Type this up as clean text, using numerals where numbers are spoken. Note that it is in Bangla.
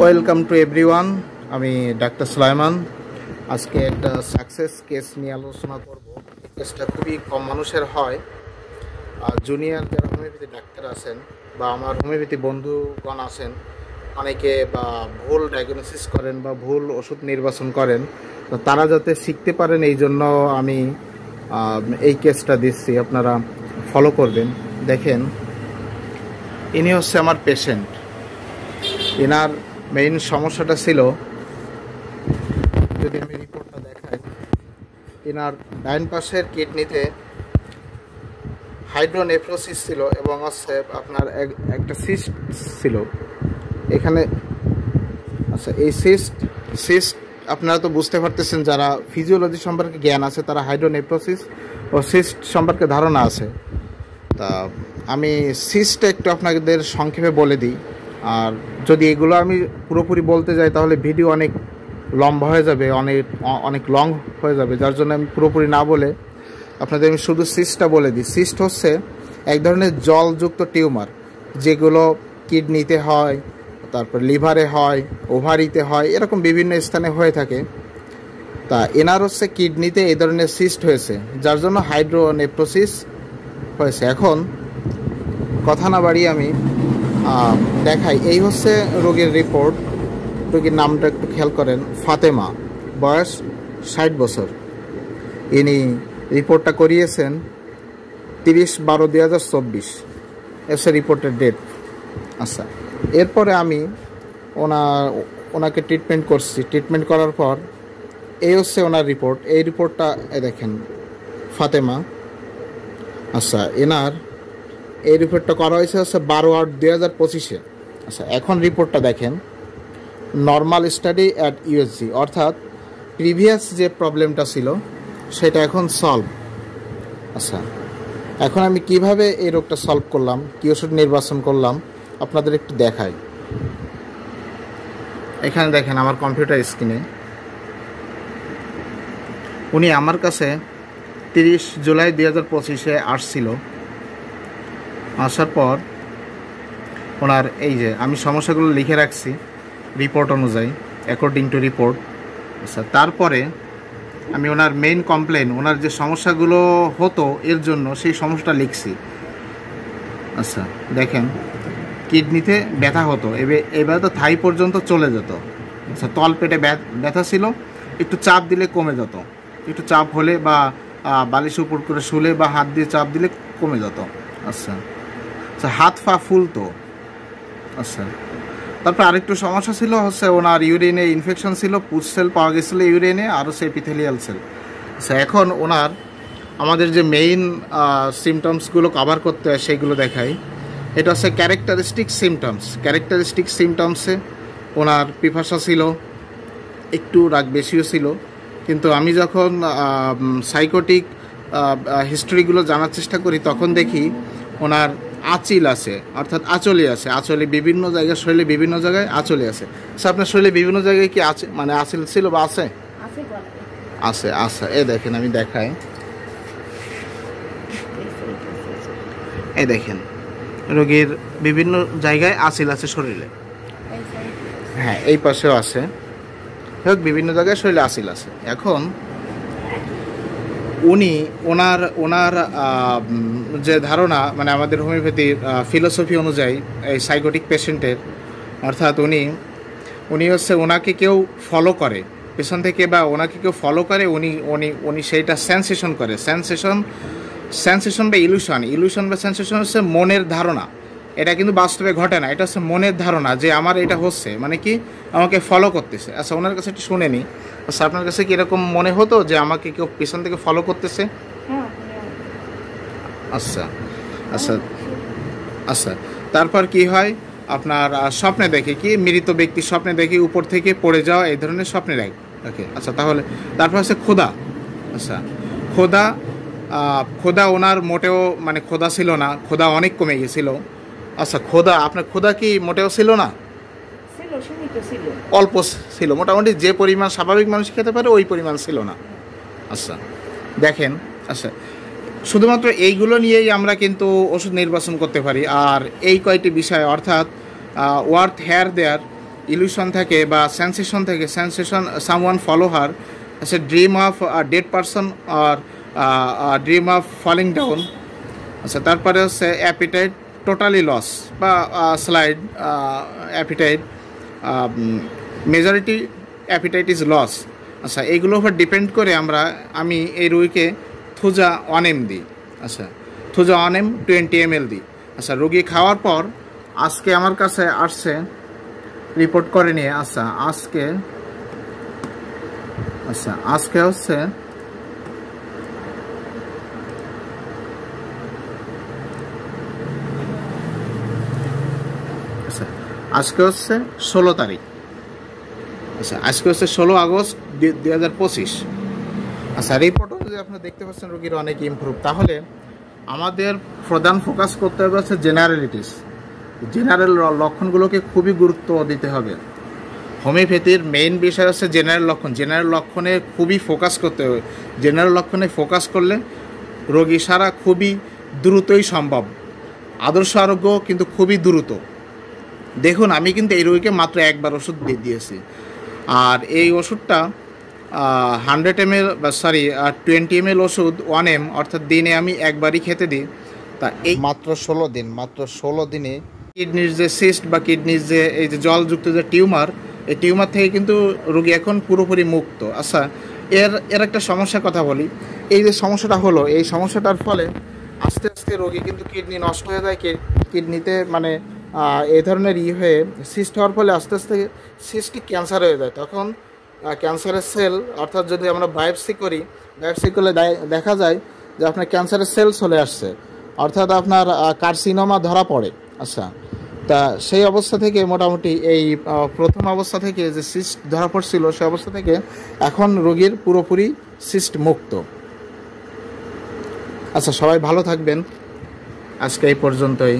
Welcome to everyone. আমি ডাক্তার সুলাইমান। আজকে একটা সাকসেস কেস নিয়ে আলোচনা করব। এই কেসটা খুবই কম মানুষের হয়। জুনিয়র যারা হোমিওপ্যাথি ডাক্তার আছেন বা আমার হোমিওপ্যাথি বন্ধুগণ আছেন, অনেকে বা ভুল ডায়াগনোসিস করেন বা ভুল ওষুধ নির্বাচন করেন, তো তারা যাতে শিখতে পারেন এই জন্য আমি এই কেসটা দিচ্ছি, আপনারা ফলো করবেন। দেখেন, ইনি হচ্ছে আমার পেশেন্ট। এনার মেইন সমস্যাটা ছিল, যদি আমি রিপোর্টটা দেখাই, এনার ডাইন পাশের কিডনিতে হাইড্রোনেফ্রোসিস ছিল এবং হচ্ছে আপনার একটা সিস্ট ছিল এখানে। আচ্ছা, এই সিস্ট আপনারা তো বুঝতে পারতেছেন, যারা ফিজিওলজি সম্পর্কে জ্ঞান আছে তারা হাইড্রোনেফ্রোসিস ও সিস্ট সম্পর্কে ধারণা আছে। তা আমি সিস্টটা একটু আপনাদের সংক্ষেপে বলে দিই। আর যদি এগুলো আমি পুরোপুরি বলতে যাই তাহলে ভিডিও অনেক লম্বা হয়ে যাবে, অনেক লং হয়ে যাবে, যার জন্য আমি পুরোপুরি না বলে আপনাদের আমি শুধু সিস্টটা বলে দিই। সিস্ট হচ্ছে এক ধরনের জলযুক্ত টিউমার, যেগুলো কিডনিতে হয়, তারপর লিভারে হয়, ওভারিতে হয়, এরকম বিভিন্ন স্থানে হয়ে থাকে। তা এনার হচ্ছে কিডনিতে এই ধরনের সিস্ট হয়েছে, যার জন্য হাইড্রোনেফ্রোসিস হয়েছে। এখন কথা না বাড়িয়ে আমি দেখাই। এই হচ্ছে রোগীর রিপোর্ট। রোগীর নামটা একটু খেয়াল করেন, ফাতেমা, বয়স 60 বছর। ইনি রিপোর্টটা করিয়েছেন 30/12/2024 এসে রিপোর্টের ডেট। আচ্ছা, এরপরে আমি ওনাকে ট্রিটমেন্ট করছি। ট্রিটমেন্ট করার পর এই হচ্ছে ওনার রিপোর্ট। এই রিপোর্টটা দেখেন, ফাতেমা। আচ্ছা, এনার এই রিপোর্টটা করা হয়েছে হচ্ছে 12/8/2025-এ। আচ্ছা, এখন রিপোর্টটা দেখেন, নর্মাল স্টাডি অ্যাট ইউএসজি, অর্থাৎ প্রিভিয়াস যে প্রবলেমটা ছিল সেটা এখন সলভ। আচ্ছা, এখন আমি কিভাবে এই রোগটা সলভ করলাম, কী ওষুধ নির্বাচন করলাম আপনাদের একটু দেখাই। এখানে দেখেন আমার কম্পিউটার স্ক্রিনে উনি আমার কাছে 30 জুলাই 2025-এ আসছিল। আসার পর ওনার এই যে আমি সমস্যাগুলো লিখে রাখছি রিপোর্ট অনুযায়ী, অ্যাকর্ডিং টু রিপোর্ট। আচ্ছা, তারপরে আমি ওনার মেইন কমপ্লেন, ওনার যে সমস্যাগুলো হতো এর জন্য সেই সমস্যাটা লিখছি। আচ্ছা, দেখেন, কিডনিতে ব্যথা হতো, এবার তো থাই পর্যন্ত চলে যেত। আচ্ছা, তল পেটে ব্যথা ছিল, একটু চাপ দিলে কমে যেত, একটু চাপ হলে বা বালিশ উপর করে শুলে বা হাত দিয়ে চাপ দিলে কমে যেত। আচ্ছা আচ্ছা, হাত পা ফুলতো। আচ্ছা, তারপর আরেকটু সমস্যা ছিল হচ্ছে ওনার ইউরিনে ইনফেকশন ছিল, পুজ সেল পাওয়া গেছিলো ইউরিনে, আরও সে এপিথেলিয়াল সেল। আচ্ছা, এখন ওনার আমাদের যে মেইন সিমটমসগুলো কভার করতে হয় সেইগুলো দেখাই। এটা হচ্ছে ক্যারেক্টারিস্টিক সিমটমসে ওনার পিপাসা ছিল, একটু রাগ বেশিও ছিল। কিন্তু আমি যখন সাইকোটিক হিস্ট্রিগুলো জানার চেষ্টা করি তখন দেখি ওনার আঁচিল আছে, অর্থাৎ আঁচলে আছে। আঁচলে বিভিন্ন জায়গায়, শরীরে বিভিন্ন জায়গায় আঁচলে আছে। আপনার শরীরে বিভিন্ন জায়গায় কি আছে, মানে আঁচল ছিল বা আছে? আছে। আচ্ছা, এ দেখেন, আমি দেখাই। এই দেখেন, রোগীর বিভিন্ন জায়গায় আঁচিল আছে শরীরে। হ্যাঁ, এই পাশেও আছে, বিভিন্ন জায়গায় শরীরে আঁচিল আছে। এখন ওনার যে ধারণা, মানে আমাদের হোমিওপ্যাথির ফিলোসফি অনুযায়ী এই সাইকোটিক পেশেন্টের, অর্থাৎ উনি হচ্ছে ওনাকে কেউ ফলো করে পেছন থেকে, বা ওনাকে কেউ ফলো করে, উনি সেইটা সেন্সেশন করে। সেন্সেশন বা ইলুশন বা সেন্সেশন হচ্ছে মনের ধারণা। এটা কিন্তু বাস্তবে ঘটে না, এটা হচ্ছে মনের ধারণা যে আমার এটা হচ্ছে, মানে কি আমাকে ফলো করতেছে। আচ্ছা, ওনার কাছে একটু শুনে নিই। আচ্ছা, আপনার কাছে কি এরকম মনে হতো যে আমাকে কেউ পেছন থেকে ফলো করতেছে? আচ্ছা আচ্ছা আচ্ছা, তারপর কি হয়, আপনার স্বপ্নে দেখে কি, মৃত ব্যক্তির স্বপ্নে দেখে উপর থেকে পড়ে যাওয়া, এই ধরনের স্বপ্নে দেখে। আচ্ছা, তাহলে তারপর হচ্ছে ক্ষুধা। আচ্ছা, ক্ষুধা ওনার মোটেও, মানে ক্ষুধা ছিল না, ক্ষুধা অনেক কমে গেছিল। আচ্ছা, আপনার ক্ষুধা কি মোটেও ছিল না? অল্প ছিল, মোটামুটি যে পরিমাণ স্বাভাবিক মানুষ খেতে পারে ওই পরিমাণ ছিল না। আচ্ছা, দেখেন। আচ্ছা, শুধুমাত্র এইগুলো নিয়েই আমরা কিন্তু ওষুধ নির্বাচন করতে পারি। আর এই কয়টি বিষয়, অর্থাৎ ওয়ার্থ হেয়ার দেয়ার, ইলিউশন থাকে বা সেন্সেশন থাকে, সেন্সেশন সামওয়ান ফলো হার, আচ্ছা ড্রিম অফ ডেড পারসন আর ড্রিম অফ ফলিং ডাউন। আচ্ছা তারপরে হচ্ছে অ্যাপিটাইট টোটালি লস বা slight appetite, majority appetite is loss. আচ্ছা এইগুলোর উপর ডিপেন্ড করে আমি এই রুগীকে থুজা 1 ml দিই। আচ্ছা থুজা 1 ml 20 ml দিই। আচ্ছা রুগী খাওয়ার পর আজকে আমার কাছে আসছে রিপোর্ট করে নিয়ে। আচ্ছা আজকে হচ্ছে আজকে হচ্ছে 16 তারিখ। আচ্ছা আজকে হচ্ছে 16 আগস্ট 2025। আচ্ছা রিপোর্টও যদি আপনারা দেখতে পাচ্ছেন রোগীর অনেক ইমপ্রুভ, তাহলে আমাদের প্রধান ফোকাস করতে হবে হচ্ছে জেনারেলিটিস। জেনারেল লক্ষণগুলোকে খুবই গুরুত্ব দিতে হবে। হোমিওপ্যাথির মেইন বিষয় হচ্ছে জেনারেল লক্ষণ। জেনারেল লক্ষণে খুবই ফোকাস করতে হবে। জেনারেল লক্ষণে ফোকাস করলে রোগী সারা খুবই দ্রুতই সম্ভব। আদর্শ আরোগ্য কিন্তু খুবই দ্রুত। দেখুন আমি কিন্তু এই রোগীকে মাত্র একবার ওষুধ দিয়েছি, আর এই ওষুধটা 100 ml 20 ml ওষুধ 1 ml, অর্থাৎ দিনে আমি একবারই খেতে দিই। তা এই মাত্র 16 দিনে কিডনির যে সিস্ট বা কিডনির যে এই যে জলযুক্ত যে টিউমার, এই টিউমার থেকে কিন্তু রোগী এখন পুরোপুরি মুক্ত। আচ্ছা এর একটা সমস্যার কথা বলি। এই যে সমস্যাটা হলো, এই সমস্যাটার ফলে আস্তে আস্তে রোগী কিন্তু কিডনি নষ্ট হয়ে যায়। কিডনিতে মানে এই ধরনের হয়ে সিস্ট হওয়ার ফলে আস্তে আস্তে সিস্টটি ক্যান্সার হয়ে যায়। তখন ক্যান্সারের সেল, অর্থাৎ যদি আমরা বায়োপসি করলে দেখা যায় যে আপনার ক্যান্সারের সেল চলে আসছে, অর্থাৎ আপনার কার্সিনোমা ধরা পড়ে। আচ্ছা তা সেই অবস্থা থেকে মোটামুটি এই প্রথম অবস্থা থেকে যে সিস্ট ধরা পড়ছিল, সেই অবস্থা থেকে এখন রোগীর পুরোপুরি সিস্ট মুক্ত। আচ্ছা সবাই ভালো থাকবেন, আজকে এই পর্যন্তই।